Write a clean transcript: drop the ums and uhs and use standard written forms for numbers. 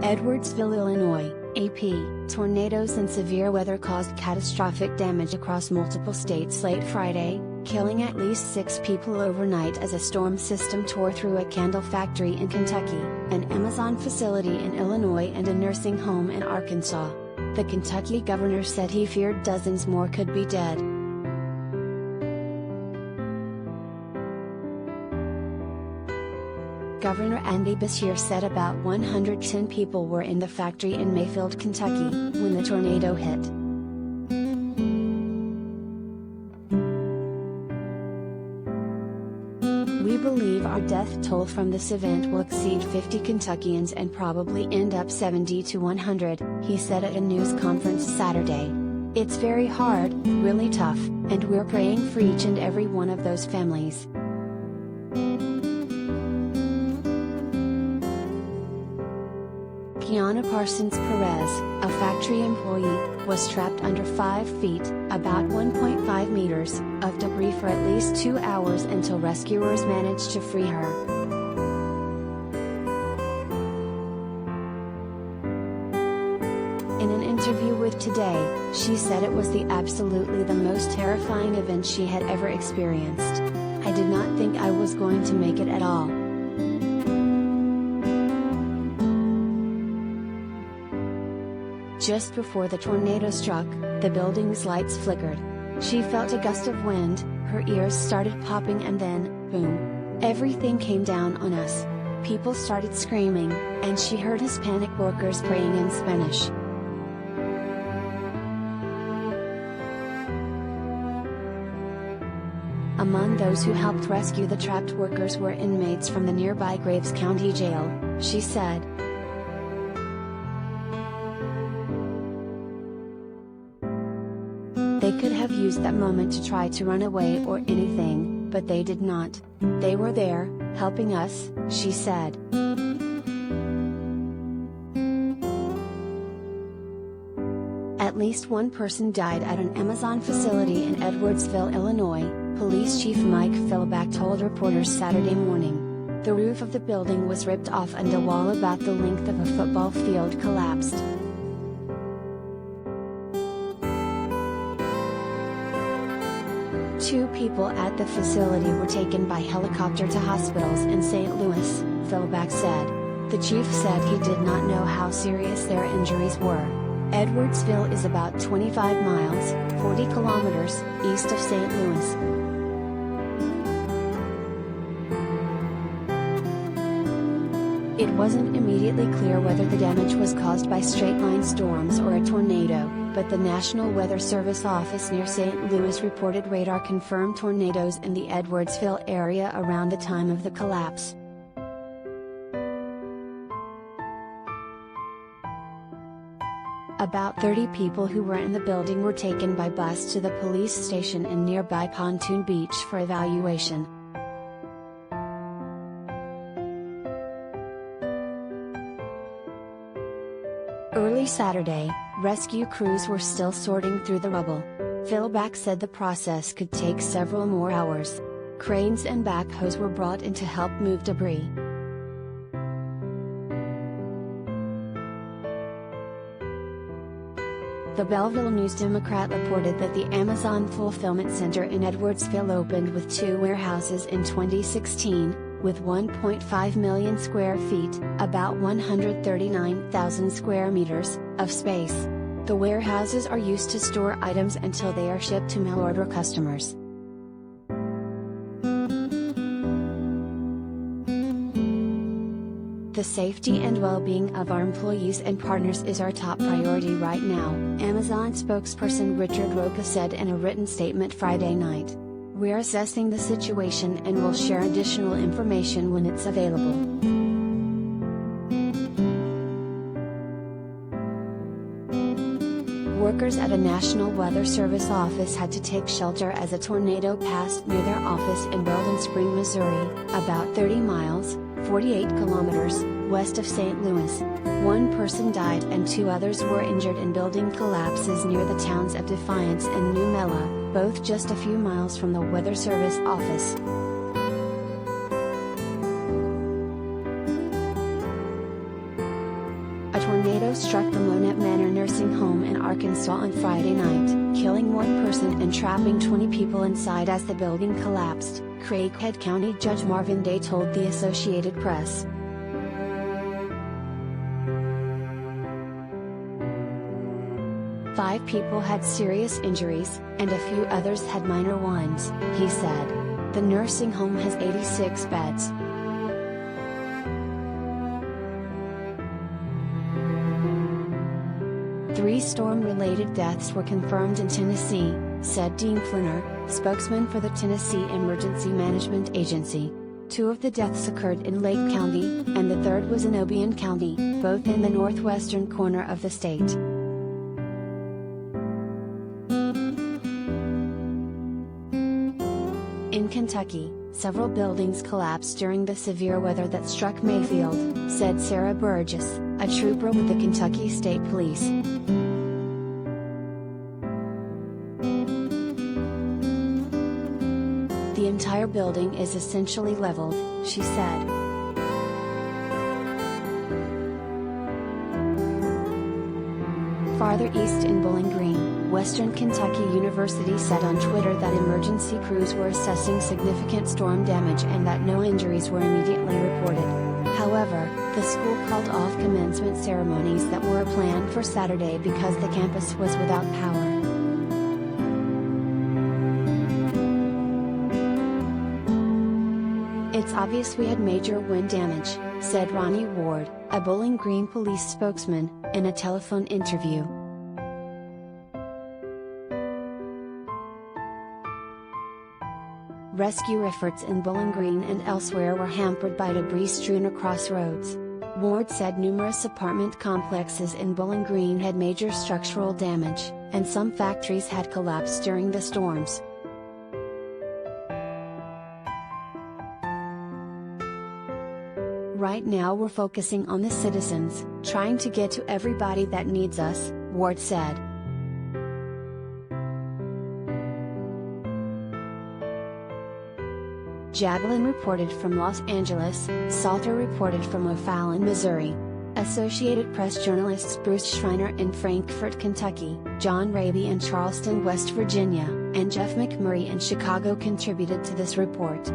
Edwardsville, Illinois, AP. Tornadoes and severe weather caused catastrophic damage across multiple states late Friday, killing at least 6 people overnight as a storm system tore through a candle factory in Kentucky, an Amazon facility in Illinois and a nursing home in Arkansas. The Kentucky governor said he feared dozens more could be dead. Governor Andy Beshear said about 110 people were in the factory in Mayfield, Kentucky, when the tornado hit. "We believe our death toll from this event will exceed 50 Kentuckians and probably end up 70 to 100, he said at a news conference Saturday. "It's very hard, really tough, and we're praying for each and every one of those families." Kiana Parsons Perez, a factory employee, was trapped under 5 feet, about 1.5 meters, of debris for at least 2 hours until rescuers managed to free her. In an interview with Today, she said it was absolutely the most terrifying event she had ever experienced. "I did not think I was going to make it at all. Just before the tornado struck, the building's lights flickered. She felt a gust of wind, her ears started popping and then, boom. Everything came down on us. People started screaming, and she heard Hispanic workers praying in Spanish." Among those who helped rescue the trapped workers were inmates from the nearby Graves County Jail, she said. "They could have used that moment to try to run away or anything, but they did not. They were there, helping us," she said. At least one person died at an Amazon facility in Edwardsville, Illinois, Police Chief Mike Philback told reporters Saturday morning. The roof of the building was ripped off and a wall about the length of a football field collapsed. Two people at the facility were taken by helicopter to hospitals in St. Louis, Philback said. The chief said he did not know how serious their injuries were. Edwardsville is about 25 miles, 40 kilometers, east of St. Louis. It wasn't immediately clear whether the damage was caused by straight-line storms or a tornado, but the National Weather Service office near St. Louis reported radar-confirmed tornadoes in the Edwardsville area around the time of the collapse. About 30 people who were in the building were taken by bus to the police station in nearby Pontoon Beach for evaluation. Early Saturday, rescue crews were still sorting through the rubble. Philback said the process could take several more hours. Cranes and backhoes were brought in to help move debris. The Belleville News-Democrat reported that the Amazon Fulfillment Center in Edwardsville opened with 2 warehouses in 2016, with 1.5 million square feet, about 139,000 square meters, of space. The warehouses are used to store items until they are shipped to mail-order customers. The safety and well-being of our employees and partners is our top priority right now, Amazon spokesperson Richard Roca said in a written statement Friday night. We're assessing the situation and will share additional information when it's available. Workers at a National Weather Service office had to take shelter as a tornado passed near their office in Weldon Spring, Missouri, about 30 miles, 48 kilometers, west of St. Louis. 1 person died and 2 others were injured in building collapses near the towns of Defiance and New Mella, both just a few miles from the Weather Service office. A tornado struck the Monette Manor nursing home in Arkansas on Friday night, killing one person and trapping 20 people inside as the building collapsed, Craighead County Judge Marvin Day told the Associated Press. "5 people had serious injuries, and a few others had minor ones," he said. The nursing home has 86 beds. Three storm-related deaths were confirmed in Tennessee, said Dean Flinner, spokesman for the Tennessee Emergency Management Agency. 2 of the deaths occurred in Lake County, and the third was in Obion County, both in the northwestern corner of the state. In Kentucky, several buildings collapsed during the severe weather that struck Mayfield, said Sarah Burgess, a trooper with the Kentucky State Police. "The entire building is essentially leveled," she said. Farther east in Bowling Green, Western Kentucky University said on Twitter that emergency crews were assessing significant storm damage and that no injuries were immediately reported. However, the school called off commencement ceremonies that were planned for Saturday because the campus was without power. "It's obvious we had major wind damage," said Ronnie Ward, a Bowling Green police spokesman, in a telephone interview. Rescue efforts in Bowling Green and elsewhere were hampered by debris strewn across roads. Ward said numerous apartment complexes in Bowling Green had major structural damage, and some factories had collapsed during the storms. "Right now we're focusing on the citizens, trying to get to everybody that needs us," Ward said. Jaglin reported from Los Angeles, Salter reported from O'Fallon, Missouri. Associated Press journalists Bruce Schreiner in Frankfort, Kentucky, John Raby in Charleston, West Virginia, and Jeff McMurray in Chicago contributed to this report.